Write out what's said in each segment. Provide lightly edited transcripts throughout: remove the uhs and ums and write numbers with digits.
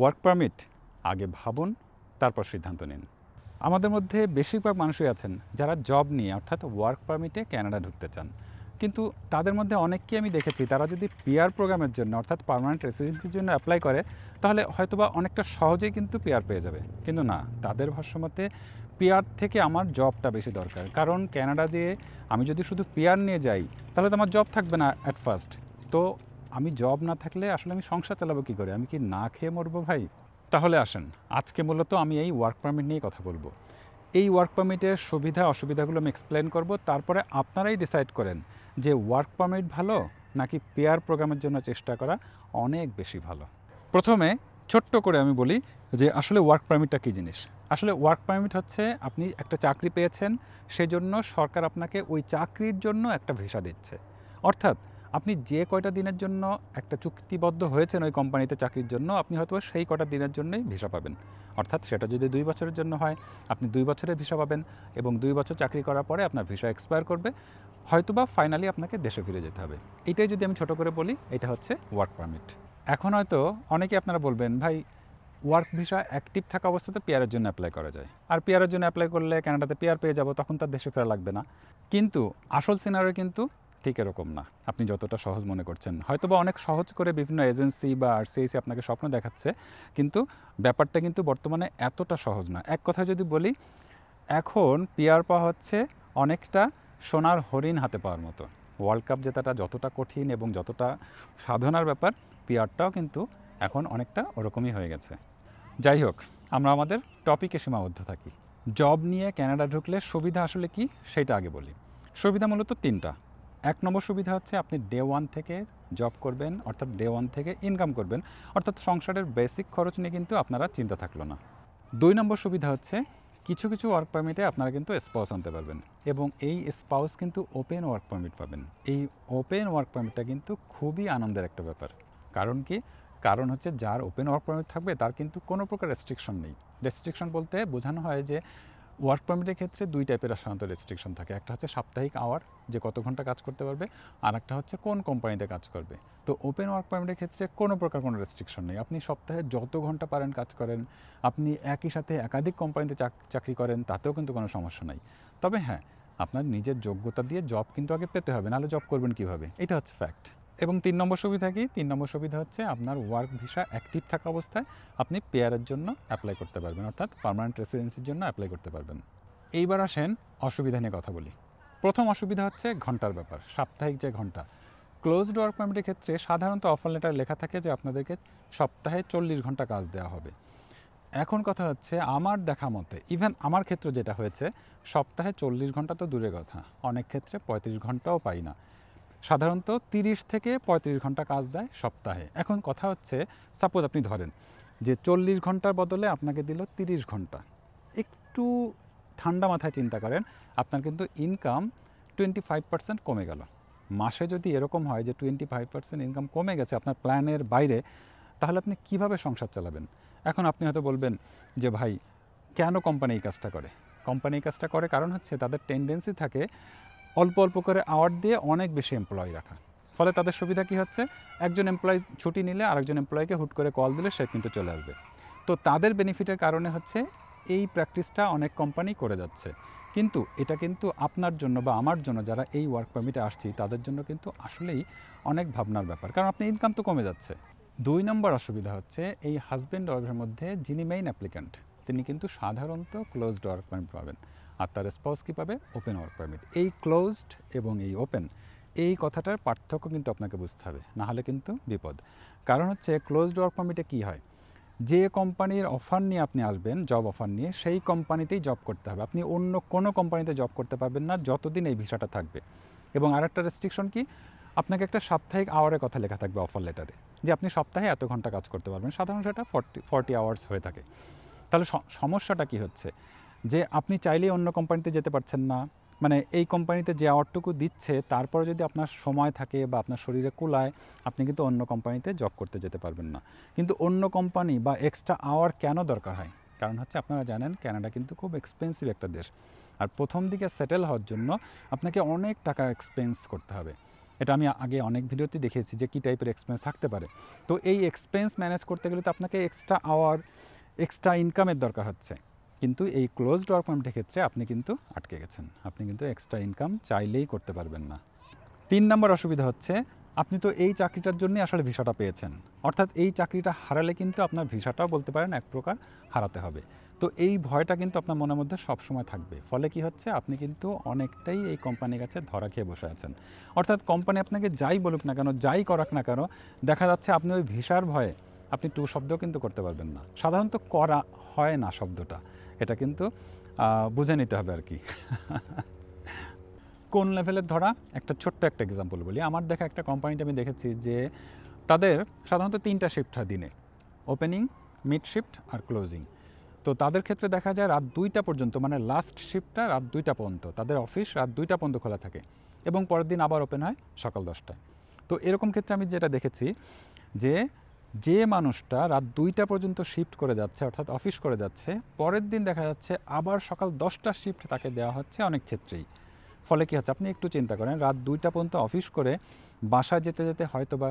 Work permit আগে ভাবুন, তারপর সিদ্ধান্ত নিন। আমাদের মধ্যে বেশিরভাগ মানুষই আছেন যারা জব নিয়ে অর্থাৎ ওয়ার্ক পারমিটে কানাডা ঢুকতে চান, কিন্তু তাদের মধ্যে অনেককেই আমি দেখেছি তারা যদি পিআর প্রোগ্রামের জন্য অর্থাৎ পার্মানেন্ট রেসিডেন্সির জন্য অ্যাপ্লাই করে তাহলে হয়তোবা অনেকটা সহজেই কিন্তু পিআর পেয়ে যাবে। কিন্তু না, তাদের ভাষ্যমতে পিআর থেকে আমার জবটা বেশি দরকার, কারণ কানাডা দিয়ে আমি যদি শুধু পিআর নিয়ে যাই তাহলে তো আমার জব থাকবে না অ্যাট ফার্স্ট। তো আমি জব না থাকলে আসলে আমি সংসার চালাবো কী করে? আমি কি না খেয়ে মরবো ভাই? তাহলে আসেন, আজকে মূলত আমি এই ওয়ার্ক পারমিট নিয়ে কথা বলবো। এই ওয়ার্ক পারমিটের সুবিধা অসুবিধাগুলো আমি এক্সপ্লেন করব, তারপরে আপনারাই ডিসাইড করেন যে ওয়ার্ক পারমিট ভালো নাকি পেয়ার প্রোগ্রামের জন্য চেষ্টা করা অনেক বেশি ভালো। প্রথমে ছোট্ট করে আমি বলি যে আসলে ওয়ার্ক পারমিটটা কী জিনিস। আসলে ওয়ার্ক পারমিট হচ্ছে আপনি একটা চাকরি পেয়েছেন, সেজন্য সরকার আপনাকে ওই চাকরির জন্য একটা ভিসা দিচ্ছে। অর্থাৎ আপনি যে কয়টা দিনের জন্য একটা চুক্তিবদ্ধ হয়েছেন ওই কোম্পানিতে চাকরির জন্য, আপনি হয়তো সেই কটা দিনের জন্যই ভিসা পাবেন। অর্থাৎ সেটা যদি 2 বছরের জন্য হয় আপনি 2 বছরের ভিসা পাবেন, এবং 2 বছর চাকরি করার পরে আপনার ভিসা এক্সপায়ার করবে, হয়তোবা ফাইনালি আপনাকে দেশে ফিরে যেতে হবে। এটাই যদি আমি ছোট করে বলি, এটা হচ্ছে ওয়ার্ক পারমিট। এখন হয়তো অনেকে আপনারা বলবেন, ভাই ওয়ার্ক ভিসা অ্যাক্টিভ থাকা অবস্থাতে পিআরের জন্য অ্যাপ্লাই করা যায়, আর পিআরের জন্য অ্যাপ্লাই করলে কানাডাতে পিআর পেয়ে যাব, তখন তার দেশে ফেরা লাগবে না। কিন্তু আসল সিনারিও কিন্তু ঠিক এরকম না আপনি যতটা সহজ মনে করছেন। হয়তোবা অনেক সহজ করে বিভিন্ন এজেন্সি বা আরসিআইসি আপনাকে স্বপ্ন দেখাচ্ছে, কিন্তু ব্যাপারটা কিন্তু বর্তমানে এতটা সহজ না। এক কথায় যদি বলি, এখন পিআর পাওয়া হচ্ছে অনেকটা সোনার হরিণ হাতে পাওয়ার মতো। ওয়ার্ল্ড কাপ জেতাটা যতটা কঠিন এবং যতটা সাধনার ব্যাপার, পিআরটাও কিন্তু এখন অনেকটা ওরকমই হয়ে গেছে। যাই হোক, আমরা আমাদের টপিকে সীমাবদ্ধ থাকি। জব নিয়ে কানাডা ঢুকলে সুবিধা আসলে কি সেটা আগে বলি। সুবিধা মূলত 3টা। 1 নম্বর সুবিধা হচ্ছে আপনি ডে 1 থেকে জব করবেন, অর্থাৎ ডে 1 থেকে ইনকাম করবেন, অর্থাৎ সংসারের বেসিক খরচ নিয়ে কিন্তু আপনারা চিন্তা থাকলো না। 2 নম্বর সুবিধা হচ্ছে কিছু কিছু ওয়ার্ক পারমিটে আপনারা কিন্তু স্পাউস আনতে পারবেন, এবং এই স্পাউস কিন্তু ওপেন ওয়ার্ক পারমিট পাবেন। এই ওপেন ওয়ার্ক পারমিটটা কিন্তু খুবই আনন্দের একটা ব্যাপার। কারণ কি? কারণ হচ্ছে যার ওপেন ওয়ার্ক পারমিট থাকবে তার কিন্তু কোনো প্রকার রেস্ট্রিকশন নেই। রেস্ট্রিকশন বলতে বোঝানো হয় যে ওয়ার্ক পারমিটের ক্ষেত্রে 2 টাইপের সাধারণত রেস্ট্রিকশন থাকে। একটা হচ্ছে সাপ্তাহিক আওয়ার, যে কত ঘন্টা কাজ করতে পারবে, আর একটা হচ্ছে কোন কোম্পানিতে কাজ করবে। তো ওপেন ওয়ার্ক পারমিটের ক্ষেত্রে কোনো প্রকার কোনো রেস্ট্রিকশন নেই। আপনি সপ্তাহে যত ঘন্টা পারেন কাজ করেন, আপনি একই সাথে একাধিক কোম্পানিতে চাকরি করেন, তাতেও কিন্তু কোনো সমস্যা নাই। তবে হ্যাঁ, আপনার নিজের যোগ্যতা দিয়ে জব কিন্তু আগে পেতে হবে, নাহলে জব করবেন কীভাবে? এটা হচ্ছে ফ্যাক্ট। এবং 3 নম্বর সুবিধা কি? 3 নম্বর সুবিধা হচ্ছে আপনার ওয়ার্ক ভিসা অ্যাক্টিভ থাকা অবস্থায় আপনি পেয়ারের জন্য অ্যাপ্লাই করতে পারবেন, অর্থাৎ পার্মানেন্ট রেসিডেন্সির জন্য অ্যাপ্লাই করতে পারবেন। এইবার আসেন অসুবিধা নিয়ে কথা বলি। প্রথম অসুবিধা হচ্ছে ঘন্টার ব্যাপার, সাপ্তাহিক যে ঘন্টা। ক্লোজড ওয়ার্ক পারমিটের ক্ষেত্রে সাধারণত অফার লেটার লেখা থাকে যে আপনাদেরকে সপ্তাহে 40 ঘন্টা কাজ দেওয়া হবে। এখন কথা হচ্ছে, আমার দেখা মতে, ইভেন আমার ক্ষেত্রে যেটা হয়েছে, সপ্তাহে 40 ঘন্টা তো দূরের কথা, অনেক ক্ষেত্রে 35 ঘন্টাও পাই না। সাধারণত 30 থেকে 35 ঘন্টা কাজ দেয় সপ্তাহে। এখন কথা হচ্ছে, সাপোজ আপনি ধরেন যে 40 ঘন্টার বদলে আপনাকে দিল 30 ঘন্টা। একটু ঠান্ডা মাথায় চিন্তা করেন, আপনার কিন্তু ইনকাম 25% কমে গেল। মাসে যদি এরকম হয় যে 25% ইনকাম কমে গেছে আপনার প্ল্যানের বাইরে, তাহলে আপনি কিভাবে সংসার চালাবেন? এখন আপনি হয়তো বলবেন যে ভাই, কেন কোম্পানি এই কাজটা করে? কোম্পানি এই কাজটা করে কারণ হচ্ছে তাদের টেন্ডেন্সি থাকে অল্প অল্প করে আওয়ার দিয়ে অনেক বেশি এমপ্লয়ি রাখা। ফলে তাদের সুবিধা কী হচ্ছে, একজন এমপ্লয়ি ছুটি নিলে আরেকজন এমপ্লয়িকে হুট করে কল দিলে সে কিন্তু চলে আসবে। তো তাদের বেনিফিটের কারণে হচ্ছে এই প্র্যাকটিসটা অনেক কোম্পানি করে যাচ্ছে। কিন্তু এটা কিন্তু আপনার জন্য বা আমার জন্য, যারা এই ওয়ার্ক পারমিটে আসছি, তাদের জন্য কিন্তু আসলেই অনেক ভাবনার ব্যাপার, কারণ আপনার ইনকাম তো কমে যাচ্ছে। 2 নম্বর অসুবিধা হচ্ছে, এই হাজব্যান্ড ওয়াইফের মধ্যে যিনি মেইন অ্যাপ্লিক্যান্ট, তিনি কিন্তু সাধারণত ক্লোজড ওয়ার্ক পারমিট পাবেন, আর তার স্পাউস কী পাবে? Open work permit. এই ক্লোজড এবং এই ওপেন, এই কথাটার পার্থক্য কিন্তু আপনাকে বুঝতে হবে, নাহলে কিন্তু বিপদ। কারণ হচ্ছে ক্লোজড ওয়ার্ক পারমিটে কী হয়, যে কোম্পানির অফার নিয়ে আপনি আসবেন, জব অফার নিয়ে, সেই কোম্পানিতেই জব করতে হবে। আপনি অন্য কোনো কোম্পানিতে জব করতে পারবেন না যতদিন এই ভিসাটা থাকবে। এবং আরেকটা রেস্ট্রিকশন কি, আপনাকে একটা সাপ্তাহিক আওয়ারের কথা লেখা থাকবে অফার লেটারে, যে আপনি সপ্তাহে এত ঘন্টা কাজ করতে পারবেন। সাধারণত সেটা 40 আওয়ার্স হয়ে থাকে। তাহলে সমস্যাটা কি হচ্ছে, যে আপনি চাইলেই অন্য কোম্পানিতে যেতে পারছেন না। মানে এই কোম্পানিতে যে আওয়ারটুকু দিচ্ছে, তারপরে যদি আপনার সময় থাকে বা আপনার শরীরে কুলায়, আপনি কিন্তু অন্য কোম্পানিতে জব করতে যেতে পারবেন না। কিন্তু অন্য কোম্পানি বা এক্সট্রা আওয়ার কেন দরকার হয়? কারণ হচ্ছে, আপনারা জানেন কানাডা কিন্তু খুব এক্সপেন্সিভ একটা দেশ, আর প্রথম দিকে সেটেল হওয়ার জন্য আপনাকে অনেক টাকা এক্সপেন্স করতে হবে। এটা আমি আগে অনেক ভিডিওতে দেখেছি যে কী টাইপের এক্সপেন্স থাকতে পারে। তো এই এক্সপেন্স ম্যানেজ করতে গেলে তো আপনাকে এক্সট্রা আওয়ার, এক্সট্রা ইনকামের দরকার হচ্ছে। কিন্তু এই ক্লোজড ওয়ার্ক পারমিটের ক্ষেত্রে আপনি কিন্তু আটকে গেছেন, আপনি কিন্তু এক্সট্রা ইনকাম চাইলেই করতে পারবেন না। 3 নম্বর অসুবিধা হচ্ছে, আপনি তো এই চাকরিটার জন্যই আসলে ভিসাটা পেয়েছেন, অর্থাৎ এই চাকরিটা হারালে কিন্তু আপনার ভিসাটাও বলতে পারেন এক প্রকার হারাতে হবে। তো এই ভয়টা কিন্তু আপনার মনের মধ্যে সবসময় থাকবে। ফলে কি হচ্ছে, আপনি কিন্তু অনেকটাই এই কোম্পানির কাছে ধরা খেয়ে বসে আছেন। অর্থাৎ কোম্পানি আপনাকে যাই বলুক না কেন, যাই করাক না কেন, দেখা যাচ্ছে আপনি ওই ভিসার ভয়ে আপনি টু শব্দও কিন্তু করতে পারবেন না। সাধারণত করা হয় না শব্দটা, এটা কিন্তু বুঝে নিতে হবে আর কি। কোন লেভেলের ধরা, একটা ছোট্ট একটা এক্সাম্পল বলি। আমার দেখা একটা কোম্পানিতে আমি দেখেছি যে তাদের সাধারণত 3টা শিফট হয় দিনে, ওপেনিং, মিড শিফট আর ক্লোজিং। তো তাদের ক্ষেত্রে দেখা যায় রাত 2টা পর্যন্ত, মানে লাস্ট শিফটটা রাত 2টা পর্যন্ত, তাদের অফিস রাত 2টা পর্যন্ত খোলা থাকে এবং পরের দিন আবার ওপেন হয় সকাল 10টায়। তো এরকম ক্ষেত্রে আমি যেটা দেখেছি যে মানুষটা রাত 2টা পর্যন্ত শিফট করে যাচ্ছে, অর্থাৎ অফিস করে যাচ্ছে, পরের দিন দেখা যাচ্ছে আবার সকাল 10টার শিফট তাকে দেওয়া হচ্ছে অনেক ক্ষেত্রেই। ফলে কী হচ্ছে, আপনি একটু চিন্তা করেন, রাত 2টা পর্যন্ত অফিস করে বাসায় যেতে যেতে হয়তো বা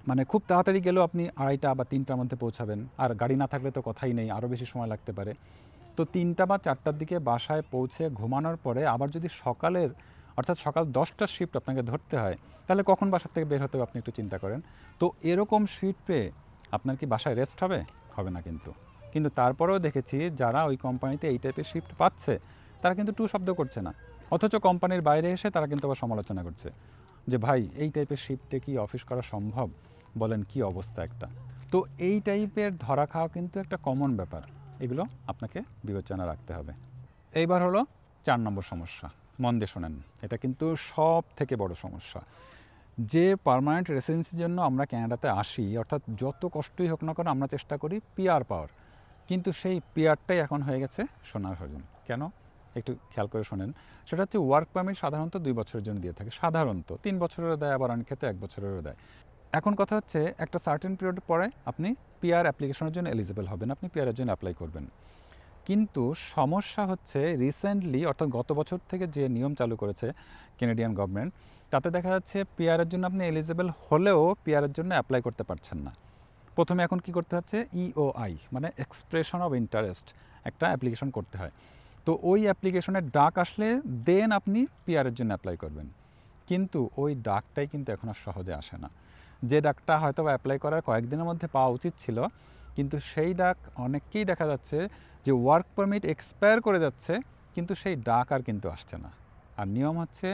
মানে খুব তাড়াতাড়ি গেলেও আপনি 2:30 বা 3টার মধ্যে পৌঁছাবেন, আর গাড়ি না থাকলে তো কথাই নেই, আরও বেশি সময় লাগতে পারে। তো 3টা বা 4টার দিকে বাসায় পৌঁছে ঘুমানোর পরে আবার যদি সকালের, অর্থাৎ সকাল 10টার শিফট আপনাকে ধরতে হয়, তাহলে কখন বাসার থেকে বের হতে হবে আপনি একটু চিন্তা করেন। তো এরকম শিফট পেয়ে আপনার কি বাসায় রেস্ট হবে? হবে না কিন্তু তারপরেও দেখেছি যারা ওই কোম্পানিতে এই টাইপের শিফট পাচ্ছে তারা কিন্তু টু শব্দ করছে না, অথচ কোম্পানির বাইরে এসে তারা কিন্তু আবার সমালোচনা করছে যে ভাই এই টাইপের শিফটে কি অফিস করা সম্ভব, বলেন কি অবস্থা একটা। তো এই টাইপের ধরা খাওয়া কিন্তু একটা কমন ব্যাপার, এগুলো আপনাকে বিবেচনা রাখতে হবে। এইবার হলো 4 নম্বর সমস্যা, মন দিয়ে শোনেন, এটা কিন্তু সব থেকে বড় সমস্যা। যে পার্মানেন্ট রেসিডেন্সির জন্য আমরা ক্যানাডাতে আসি, অর্থাৎ যত কষ্টই হোক না কেন আমরা চেষ্টা করি পিআর পাওয়ার, কিন্তু সেই পিআরটাই এখন হয়ে গেছে সোনার হরিণ। কেন? একটু খেয়াল করে শোনেন। সেটা হচ্ছে ওয়ার্ক পারমিট সাধারণত 2 বছরের জন্য দিয়ে থাকে, সাধারণত 3 বছরেরও দেয়, আবার অনেক ক্ষেত্রে 1 বছরেরও দেয়। এখন কথা হচ্ছে একটা সার্টেন পিরিয়ড পরে আপনি পিআর অ্যাপ্লিকেশনের জন্য এলিজিবল হবেন, আপনি পিআরের জন্য অ্যাপ্লাই করবেন। কিন্তু সমস্যা হচ্ছে রিসেন্টলি, অর্থাৎ গত বছর থেকে যে নিয়ম চালু করেছে কানাডিয়ান গভর্নমেন্ট, তাতে দেখা যাচ্ছে পিআরের জন্য আপনি এলিজিবল হলেও পিআরের জন্য অ্যাপ্লাই করতে পারছেন না। প্রথমে এখন কি করতে হচ্ছে, ইওআই মানে এক্সপ্রেশন অফ ইন্টারেস্ট, একটা অ্যাপ্লিকেশন করতে হয়। তো ওই অ্যাপ্লিকেশনের ডাক আসলে দেন আপনি পিআরের জন্য অ্যাপ্লাই করবেন। কিন্তু ওই ডাকটাই কিন্তু এখন আর সহজে আসে না। যে ডাকটা হয়তো বা অ্যাপ্লাই করার কয়েকদিনের মধ্যে পাওয়া উচিত ছিল, কিন্তু সেই ডাক অনেককেই দেখা যাচ্ছে যে ওয়ার্ক পারমিট এক্সপায়ার করে যাচ্ছে, কিন্তু সেই ডাক আর কিন্তু আসছে না। আর নিয়ম হচ্ছে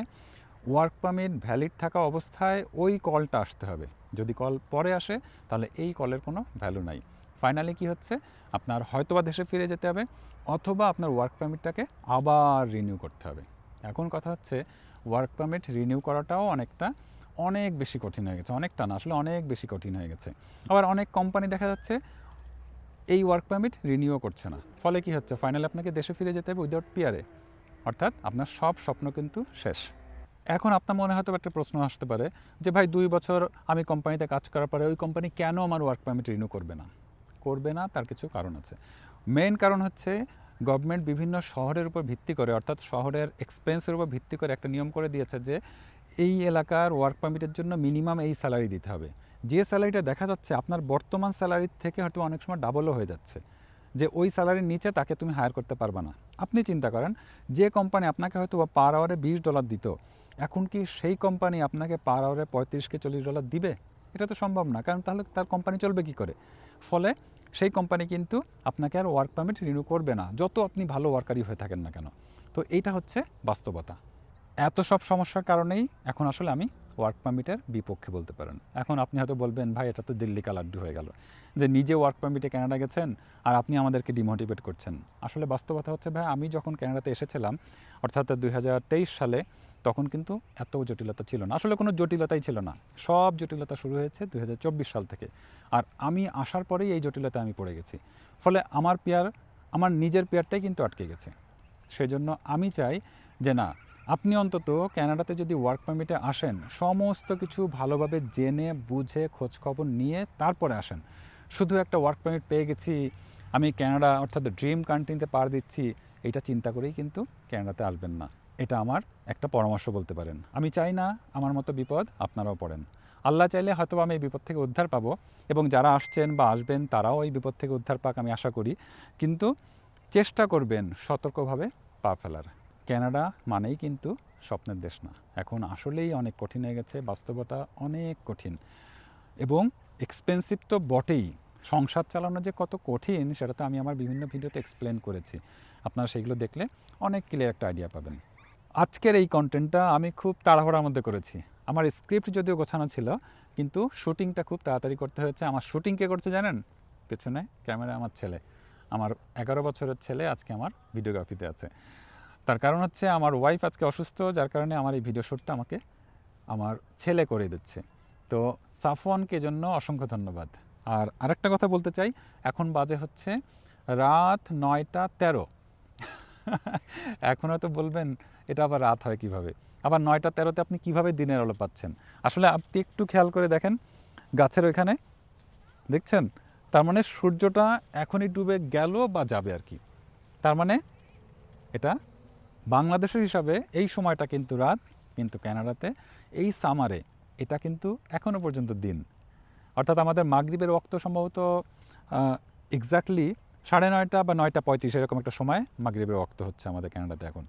ওয়ার্ক পারমিট ভ্যালিড থাকা অবস্থায় ওই কলটা আসতে হবে, যদি কল পরে আসে তাহলে এই কলের কোনো ভ্যালু নাই। ফাইনালি কি হচ্ছে, আপনার হয়তোবা দেশে ফিরে যেতে হবে, অথবা আপনার ওয়ার্ক পারমিটটাকে আবার রিনিউ করতে হবে। এখন কথা হচ্ছে ওয়ার্ক পারমিট রিনিউ করাটাও অনেক বেশি কঠিন হয়ে গেছে, অনেকটা না আসলে অনেক বেশি কঠিন হয়ে গেছে। আবার অনেক কোম্পানি দেখা যাচ্ছে এই ওয়ার্ক পারমিট রিনিউও করছে না। ফলে কি হচ্ছে, ফাইনালি আপনাকে দেশে ফিরে যেতে হবে উইদাউট পিআরে, অর্থাৎ আপনার সব স্বপ্ন কিন্তু শেষ। এখন আপনার মনে হয়তো একটা প্রশ্ন আসতে পারে যে ভাই 2 বছর আমি কোম্পানিতে কাজ করার পরে ওই কোম্পানি কেন আমার ওয়ার্ক পারমিট রিনিউ করবে না, তার কিছু কারণ আছে। মেইন কারণ হচ্ছে গভর্নমেন্ট বিভিন্ন শহরের উপর ভিত্তি করে, অর্থাৎ শহরের এক্সপেন্সের উপর ভিত্তি করে একটা নিয়ম করে দিয়েছে যে এই এলাকার ওয়ার্ক পারমিটের জন্য মিনিমাম এই স্যালারি দিতে হবে। যে স্যালারিটা দেখা যাচ্ছে আপনার বর্তমান স্যালারির থেকে হয়তো অনেক সময় ডাবলও হয়ে যাচ্ছে, যে ওই স্যালারির নিচে তাকে তুমি হায়ার করতে পারবে না। আপনি চিন্তা করেন, যে কোম্পানি আপনাকে হয়তো পার আওয়ারে $20 দিত, এখন কি সেই কোম্পানি আপনাকে পার আওয়ারে $35-40 দিবে? এটা তো সম্ভব না, কারণ তাহলে তার কোম্পানি চলবে কী করে? ফলে সেই কোম্পানি কিন্তু আপনাকে আর ওয়ার্ক পারমিট রিনিউ করবে না, যত আপনি ভালো ওয়ার্কারই হয়ে থাকেন না কেন। তো এইটা হচ্ছে বাস্তবতা। এত সব সমস্যার কারণেই এখন আসলে আমি ওয়ার্ক পারমিটের বিপক্ষে বলতে পারেন। এখন আপনি হয়তো বলবেন, ভাই এটা তো দিল্লি কা লাড্ডু হয়ে গেল, যে নিজে ওয়ার্ক পারমিটে কানাডা গেছেন আর আপনি আমাদেরকে ডিমোটিভেট করছেন। আসলে বাস্তবতা হচ্ছে ভাই, আমি যখন কানাডাতে এসেছিলাম অর্থাৎ 2023 সালে, তখন কিন্তু এত জটিলতা ছিল না, আসলে কোনো জটিলতাই ছিল না। সব জটিলতা শুরু হয়েছে 2024 সাল থেকে, আর আমি আসার পরেই এই জটিলতায় আমি পড়ে গেছি। ফলে আমার নিজের পেয়ারটাই কিন্তু আটকে গেছে। সেজন্য আমি চাই যে না, আপনি অন্তত কানাডাতে যদি ওয়ার্ক পারমিটে আসেন, সমস্ত কিছু ভালোভাবে জেনে বুঝে খোঁজখবর নিয়ে তারপরে আসেন। শুধু একটা ওয়ার্ক পারমিট পেয়ে গেছি, আমি কানাডা অর্থাৎ ড্রিম কান্ট্রিতে পার দিচ্ছি, এইটা চিন্তা করেই কিন্তু কানাডাতে আসবেন না। এটা আমার একটা পরামর্শ বলতে পারেন। আমি চাই না আমার মতো বিপদ আপনারাও পড়েন। আল্লাহ চাইলে হয়তো আমি এই বিপদ থেকে উদ্ধার পাবো, এবং যারা আসছেন বা আসবেন তারাও এই বিপদ থেকে উদ্ধার পাক আমি আশা করি। কিন্তু চেষ্টা করবেন সতর্কভাবে পা ফেলার। কানাডা মানেই কিন্তু স্বপ্নের দেশ না, এখন আসলেই অনেক কঠিন হয়ে গেছে, বাস্তবতা অনেক কঠিন এবং এক্সপেন্সিভ তো বটেই। সংসার চালানো যে কত কঠিন সেটা তো আমি আমার বিভিন্ন ভিডিওতে এক্সপ্লেন করেছি, আপনারা সেগুলো দেখলে অনেক ক্লিয়ার একটা আইডিয়া পাবেন। আজকের এই কন্টেন্টটা আমি খুব তাড়াহুড়ার মধ্যে করেছি। আমার স্ক্রিপ্ট যদিও গোছানো ছিল, কিন্তু শুটিংটা খুব তাড়াতাড়ি করতে হয়েছে। আমার শুটিং কে করছে জানেন? পেছনে ক্যামেরা আমার ছেলে, আমার 11 বছরের ছেলে আজকে আমার ভিডিওগ্রাফিতে আছে। তার কারণ হচ্ছে আমার ওয়াইফ আজকে অসুস্থ, যার কারণে আমার এই ভিডিও শ্যুটটা আমাকে আমার ছেলে করে দিচ্ছে। তো সাফওয়ানকে জন্য অসংখ্য ধন্যবাদ। আর আরেকটা কথা বলতে চাই, এখন বাজে হচ্ছে রাত 9টা 13। এখন হয়তো বলবেন এটা আবার রাত হয় কিভাবে, আবার 9টা 13-তে আপনি কিভাবে দিনের আলো পাচ্ছেন? আসলে আপনি একটু খেয়াল করে দেখেন গাছের ওইখানে, দেখছেন? তার মানে সূর্যটা এখনই ডুবে গেল বা যাবে আর কি। তার মানে এটা বাংলাদেশের হিসাবে এই সময়টা কিন্তু রাত, কিন্তু কানাডাতে এই সামারে এটা কিন্তু এখনও পর্যন্ত দিন। অর্থাৎ আমাদের মাগরিবের ওয়াক্ত সম্ভবত এক্স্যাক্টলি 9:30 বা 9টা 35 এরকম একটা সময় মাগরিবের ওয়াক্ত হচ্ছে আমাদের কানাডাতে এখন।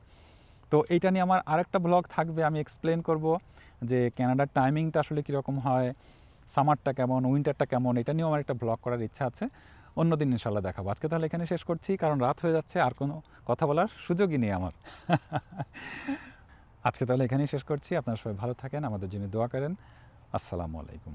তো এইটা নিয়ে আমার আরেকটা ব্লগ থাকবে, আমি এক্সপ্লেন করব যে কানাডার টাইমিংটা আসলে কীরকম হয়, সামারটা কেমন, উইন্টারটা কেমন, এটা নিয়েও আমার একটা ব্লগ করার ইচ্ছা আছে। অন্যদিন ইনশাল্লাহ দেখাবো। আজকে তাহলে এখানে শেষ করছি, কারণ রাত হয়ে যাচ্ছে, আর কোনো কথা বলার সুযোগই নেই আমার। আজকে তাহলে এখানেই শেষ করছি। আপনারা সবাই ভালো থাকেন, আমাদের জন্য দোয়া করেন। আসসালামু আলাইকুম।